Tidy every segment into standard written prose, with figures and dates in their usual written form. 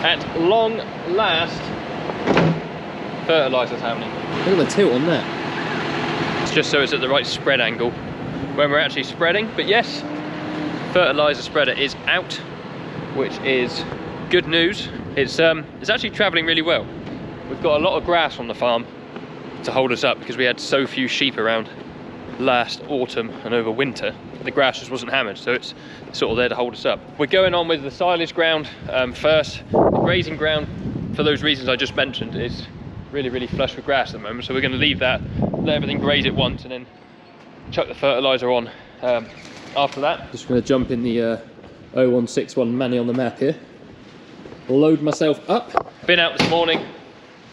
At long last, fertilizer's happening. Look at the tilt on that. It's just so it's at the right spread angle when we're actually spreading. But yes, fertilizer spreader is out, which is good news. It's actually traveling really well. We've got a lot of grass on the farm to hold us up because we had so few sheep around last autumn and over winter. The grass just wasn't hammered, so it's sort of there to hold us up. We're going on with the silage ground first. The grazing ground, for those reasons I just mentioned, is really flush with grass at the moment, so we're going to leave that, let everything graze at once, and then chuck the fertilizer on after that. Just going to jump in the 0161 Manny on the map here, load myself up. Been out this morning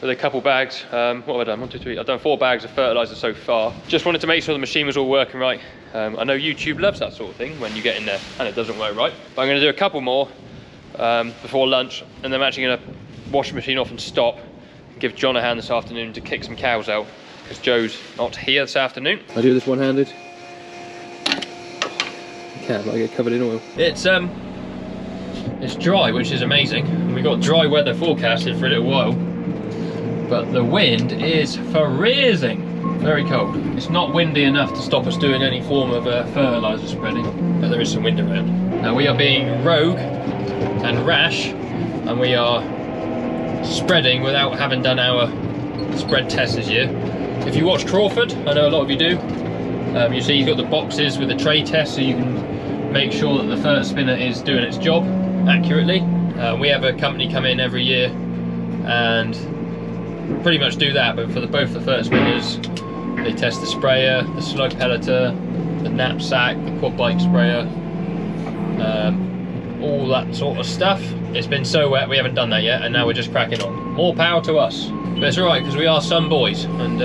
with a couple bags. What have I done? 1, 2, 3. I've done 4 bags of fertilizer so far. Just wanted to make sure the machine was all working right. I know YouTube loves that sort of thing when you get in there and it doesn't work right. But I'm going to do a couple more before lunch, and then I'm actually going to wash the machine off and stop and give John a hand this afternoon to kick some cows out because Joe's not here this afternoon. I do this one-handed. Cat might get covered in oil. It's dry, which is amazing. We've got dry weather forecasted for a little while, but the wind is freezing. Very cold. It's not windy enough to stop us doing any form of fertilizer spreading, but there is some wind around. Now we are being rogue and rash, and we are spreading without having done our spread test this year. If you watch Crawford, I know a lot of you do, you see he's got the boxes with the tray test, so you can make sure that the fert spinner is doing its job accurately. We have a company come in every year and pretty much do that, but for both the fert spinners, they test the sprayer, the slug pelleter, the knapsack, the quad bike sprayer, all that sort of stuff. It's been so wet we haven't done that yet, and now we're just cracking on. More power to us. But it's alright because we are some boys, and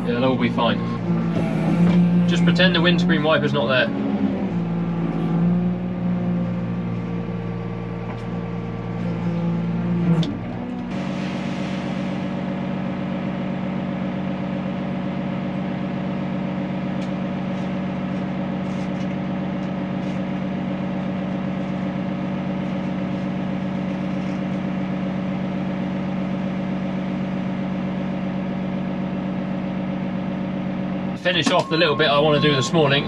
it'll all be fine. Just pretend the windscreen wiper's not there. Finish off the little bit I want to do this morning.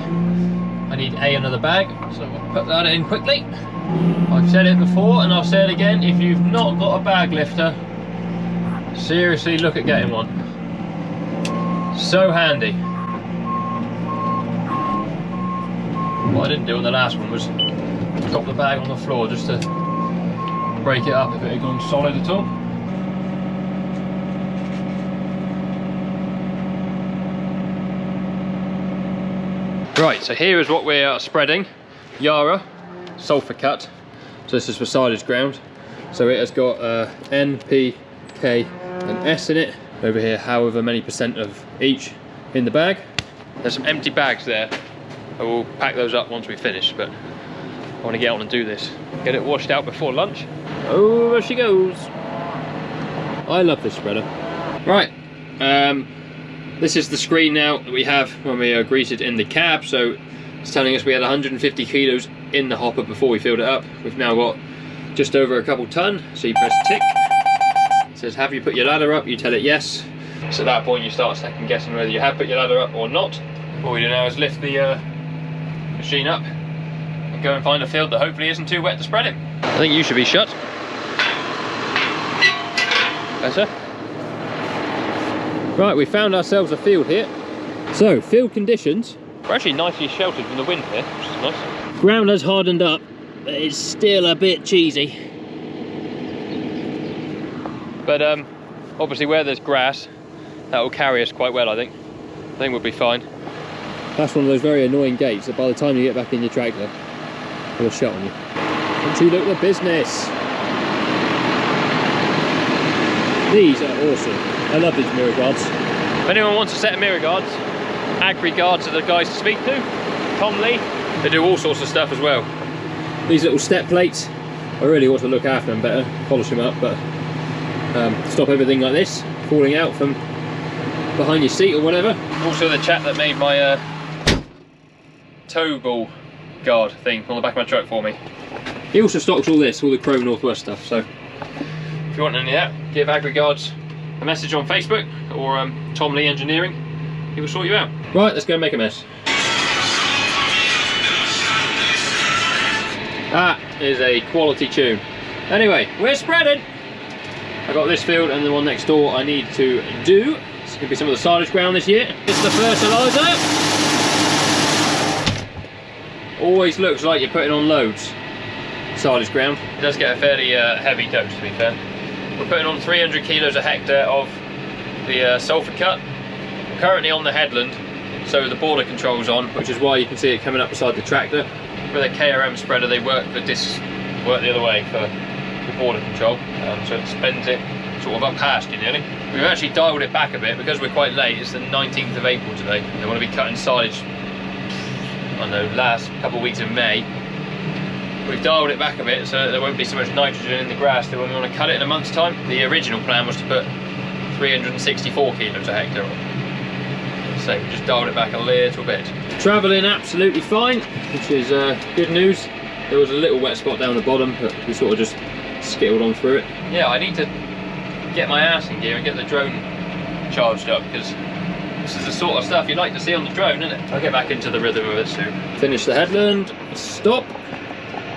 I need another bag, so I'll put that in quickly. I've said it before and I'll say it again, if you've not got a bag lifter, seriously look at getting one. So handy. What I didn't do on the last one was drop the bag on the floor just to break it up if it had gone solid at all. Right, so here is what we are spreading. Yara, sulphur cut. So this is for silage ground. So it has got N, P, K and S in it. Over here, however many % of each in the bag. There's some empty bags there. I will pack those up once we finish, but I want to get on and do this. Get it washed out before lunch. Over she goes. I love this spreader. Right. This is the screen now that we have when we are greeted in the cab. So it's telling us we had 150 kilos in the hopper before we filled it up. We've now got just over a couple ton. So you press tick. It says, have you put your ladder up? You tell it yes. So at that point you start second guessing whether you have put your ladder up or not. What we do now is lift the machine up and go and find a field that hopefully isn't too wet to spread it. I think you should be shut. Better. Right, we found ourselves a field here. So, field conditions. We're actually nicely sheltered from the wind here, which is nice. Ground has hardened up, but it's still a bit cheesy. But obviously where there's grass, that will carry us quite well, I think. I think we'll be fine. That's one of those very annoying gates that by the time you get back in your tractor, it'll shut on you. Don't you look the business? These are awesome. I love these mirror guards. If anyone wants a set of mirror guards, Agri Guards are the guys to speak to. Tom Lee, they do all sorts of stuff as well. These little step plates, I really ought to look after them better, polish them up, but stop everything like this falling out from behind your seat or whatever. Also the chap that made my tow ball guard thing on the back of my truck for me. He also stocks all this, all the Chrome Northwest stuff, so if you want any of that, give AgriGuards a message on Facebook or Tom Lee Engineering. He will sort you out. Right, let's go and make a mess. That is a quality tune. Anyway, we're spreading. I got this field and the one next door I need to do. It's going to be some of the silage ground this year. This is the fertilizer. Always looks like you're putting on loads. Silage ground. It does get a fairly heavy dose, to be fair. We're putting on 300 kilos a hectare of the sulphur cut. We're currently on the headland, so the border control's on, which is why you can see it coming up beside the tractor. With a KRM spreader, they work the other way for the border control, so it spends it sort of up past you nearly. We've actually dialed it back a bit because we're quite late. It's the 19th of April today. They want to be cutting silage, I don't know, last couple of weeks in May. We've dialed it back a bit so that there won't be so much nitrogen in the grass that when we want to cut it in a month's time. The original plan was to put 364 kilos a hectare on. So we just dialed it back a little bit. Travelling absolutely fine, which is good news. There was a little wet spot down the bottom, but we sort of just skittled on through it. Yeah, I need to get my ass in gear and get the drone charged up, because this is the sort of stuff you'd like to see on the drone, isn't it? I'll get back into the rhythm of it soon. Finish the headland, stop.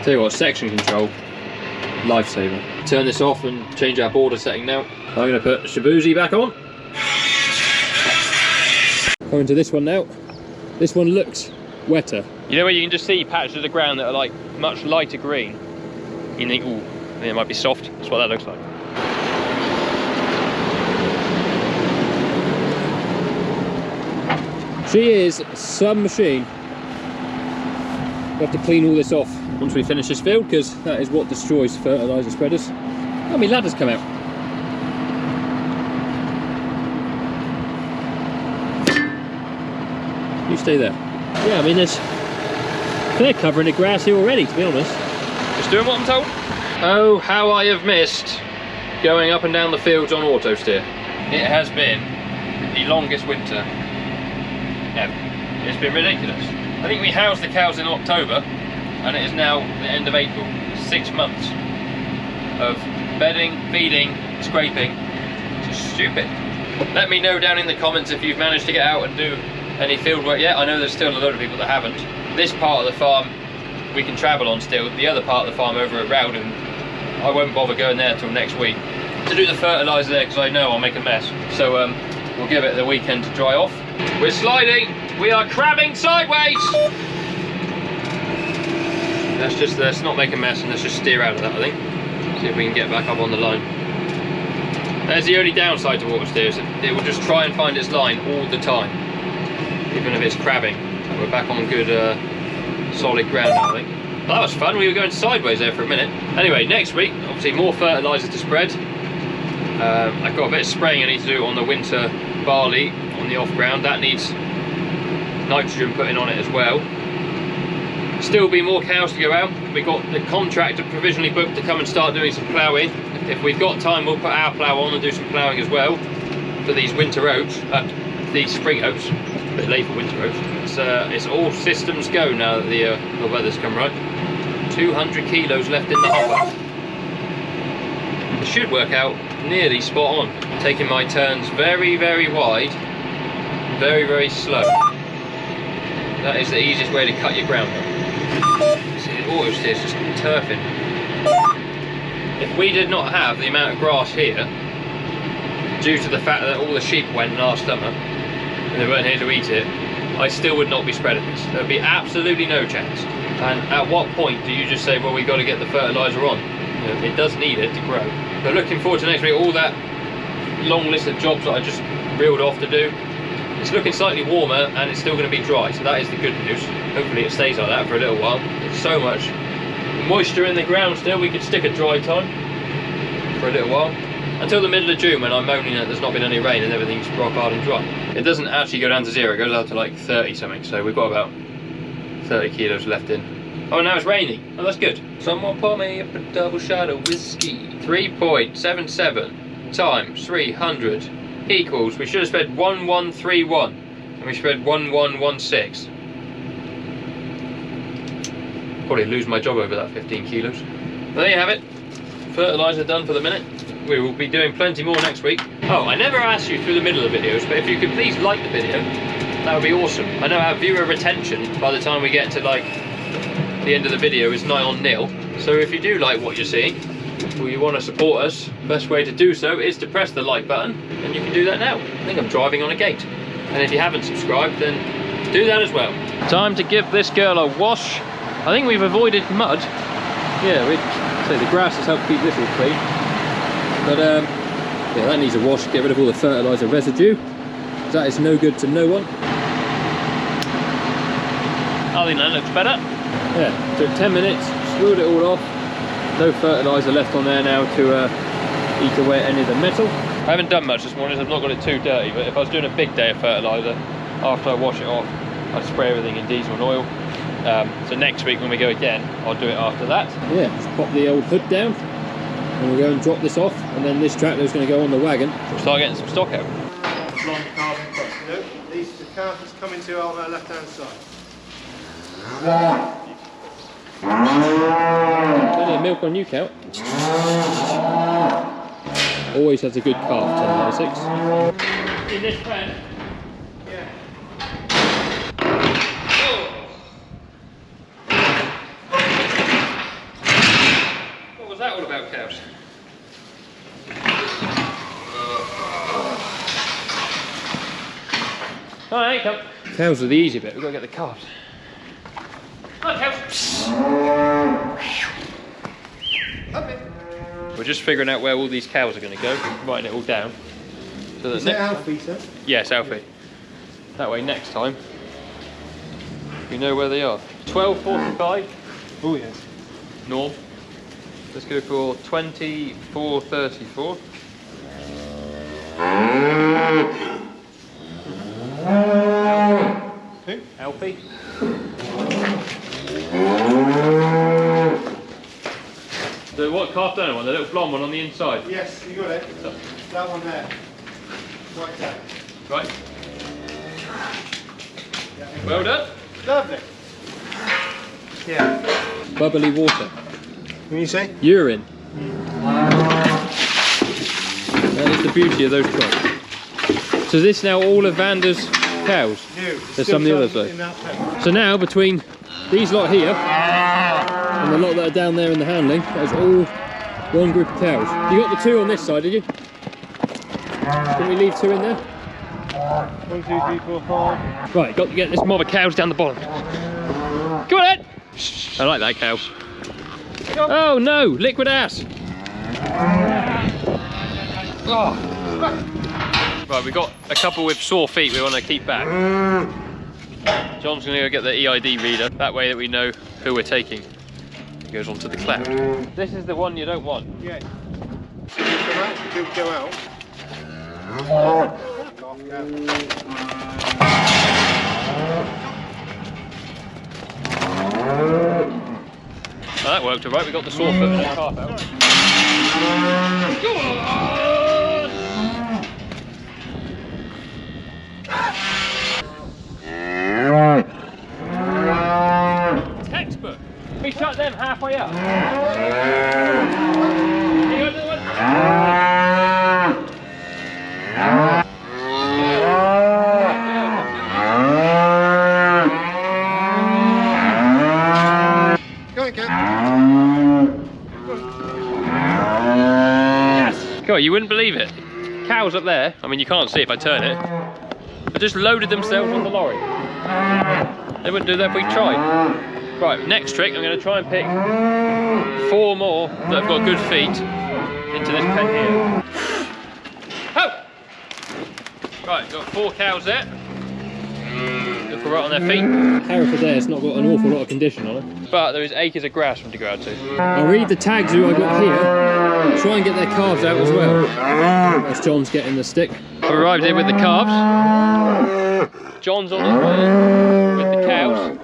Tell you what, section control, lifesaver. Turn this off and change our border setting now. I'm going to put Shabuzi back on. Coming to this one now. This one looks wetter. You know where you can just see patches of the ground that are like much lighter green? You think, ooh, I think it might be soft. That's what that looks like. She is some machine. We have to clean all this off once we finish this field, because that is what destroys fertiliser spreaders. Oh, my ladder's come out. You stay there. Yeah, I mean, they're covering the grass here already, to be honest. Just doing what I'm told. Oh, how I have missed going up and down the fields on auto steer. It has been the longest winter ever. It's been ridiculous. I think we housed the cows in October, and it is now the end of April. 6 months of bedding, feeding, scraping. It's just stupid. Let me know down in the comments if you've managed to get out and do any field work yet. I know there's still a lot of people that haven't. This part of the farm we can travel on still. The other part of the farm over at Rode, I won't bother going there till next week to do the fertiliser there, because I know I'll make a mess. So we'll give it the weekend to dry off. We're sliding. We are crabbing sideways. Let's not make a mess, and let's just steer out of that, I think. See if we can get back up on the line. There's the only downside to water steers. It will just try and find its line all the time, even if it's crabbing. We're back on good solid ground now, I think. Well, that was fun. We were going sideways there for a minute. Anyway, next week, obviously more fertiliser to spread. I've got a bit of spraying I need to do on the winter barley on the off ground. That needs nitrogen putting on it as well. Still be more cows to go out. We've got the contractor provisionally booked to come and start doing some ploughing. If we've got time, we'll put our plough on and do some ploughing as well for these winter oats, these spring oats. A bit late for winter oats. It's all systems go now that the weather's come right. 200 kilos left in the hopper. It should work out nearly spot on. Taking my turns very, very wide, very, very slow. That is the easiest way to cut your ground. See, the auto steer's just turfing. If we did not have the amount of grass here, due to the fact that all the sheep went last summer and they weren't here to eat it, I still would not be spreading this. There would be absolutely no chance. And at what point do you just say, well, we've got to get the fertiliser on? You know, it does need it to grow. But looking forward to next week, all that long list of jobs that I just reeled off to do. It's looking slightly warmer and it's still going to be dry, so that is the good news. Hopefully it stays like that for a little while. There's so much moisture in the ground still, we could stick a dry time for a little while. Until the middle of June, when I'm moaning that there's not been any rain and everything's rock hard and dry. It doesn't actually go down to 0, it goes out to like 30 something, so we've got about 30 kilos left in. Oh, now it's raining. Oh, that's good. Someone pour me up a double shot of whiskey. 3.77 times 300 equals, we should have spread 1131 and we spread 1116. Probably lose my job over that 15 kilos. But there you have it. Fertilizer done for the minute. We will be doing plenty more next week. Oh, I never asked you through the middle of the videos, but if you could please like the video, that would be awesome. I know our viewer retention by the time we get to like the end of the video is nigh on nil. So if you do like what you're seeing, or you want to support us, best way to do so is to press the like button, and you can do that now. I think I'm driving on a gate. And if you haven't subscribed, then do that as well. Time to give this girl a wash. I think we've avoided mud. Yeah, so the grass has helped keep this all clean. But yeah, that needs a wash, get rid of all the fertilizer residue. That is no good to no one. I think that looks better. Yeah, took 10 minutes, screwed it all off. No fertilizer left on there now to eat away at any of the metal. I haven't done much this morning, so I've not got it too dirty, but if I was doing a big day of fertilizer, after I wash it off, I'd spray everything in diesel and oil. So next week when we go again, I'll do it after that. Yeah, just pop the old hood down, and we'll go and drop this off, and then this tractor is going to go on the wagon. We'll start getting some stock out. Long carbon cross. No, these the calf is coming to our left hand side. Plenty of milk on you, Count. Always has a good calf, 10 out of 6. In this pen? Yeah. What was that all about, cows? Alright, come. Cows are the easy bit, we've got to get the calves. Come on, cows. We're just figuring out where all these cows are going to go, writing it all down. So that Is it Alfie, sir? Yes, Alfie. That way next time, we know where they are. 12.45. Oh yes. Norm. Let's go for 24.34. Who? Alfie. So what calf donor one? The little blonde one on the inside? Yes, you got it. That one there. Right there. Right. Well done. Lovely. Yeah. Bubbly water. What you say? Urine. That is the beauty of those trucks. So is this now all of Vander's cows? No. There's some on the other side. So now between these lot here and the lot that are down there in the handling, that's all one group of cows. You got the 2 on this side, did you? Can we leave 2 in there? 1, 2, 3, 4, 5. Right, got to get this mob of cows down the bottom. Come on then! I like that cow. Oh no, liquid ass! Oh. Right, we've got a couple with sore feet we want to keep back. John's going to go get the EID reader, that way that we know who we're taking. It goes onto the cloud. This is the one you don't want. Yeah. So you come out, you go out. Oh, that worked alright, we got the sore foot and the calf out. Go on! Textbook! We shut them halfway up. You got another one? Go on, Cat. Yes! God, you wouldn't believe it. Cows up there, I mean you can't see if I turn it, but just loaded themselves on the lorry. They wouldn't do that if we tried. Right, next trick, I'm going to try and pick 4 more that have got good feet into this pen here. Oh! Right, got 4 cows there. Look right on their feet. Hereford there's not got an awful lot of condition on it. But there is acres of grass from to go out to. I'll read the tags who I got here. Try and get their calves out as well. As John's getting the stick. I've arrived here with the calves. John's on his way with the cows.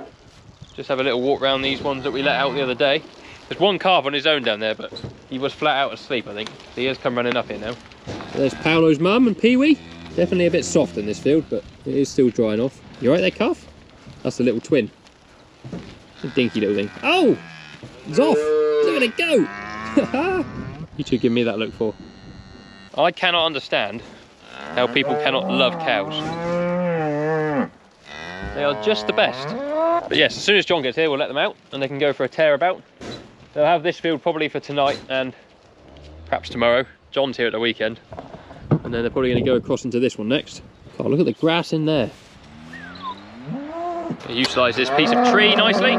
Just have a little walk around these ones that we let out the other day. There's one calf on his own down there, but he was flat out asleep, I think. He has come running up here now. There's Paolo's mum and Pee-wee. Definitely a bit soft in this field, but it is still drying off. You alright there, calf? That's the little twin. It's a dinky little thing. Oh! It's off! Look at it go! You two give me that look for. I cannot understand how people cannot love cows. They are just the best. But yes, as soon as John gets here, we'll let them out and they can go for a tear about. They'll have this field probably for tonight and perhaps tomorrow. John's here at the weekend. And then they're probably going to go across into this one next. Oh, look at the grass in there. Utilise this piece of tree nicely.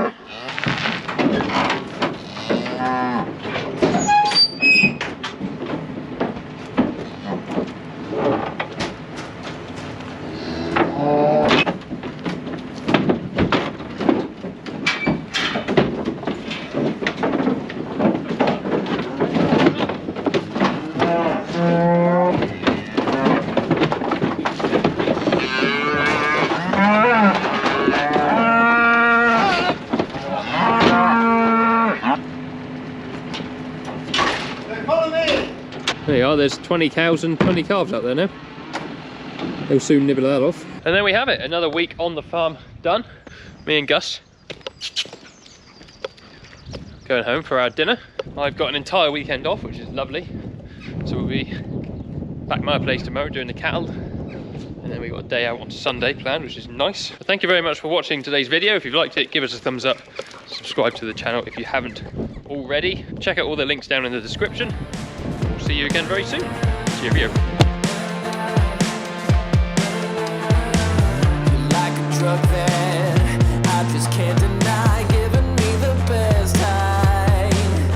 There you are, there's 20 cows and 20 calves out there now. They'll soon nibble that off. And there we have it, another week on the farm done. Me and Gus going home for our dinner. I've got an entire weekend off, which is lovely. So we'll be back at my place tomorrow doing the cattle. And then we've got a day out on Sunday planned, which is nice. But thank you very much for watching today's video. If you've liked it, give us a thumbs up. Subscribe to the channel if you haven't already. Check out all the links down in the description. We'll see you again very soon. Cheerio. Like a drug that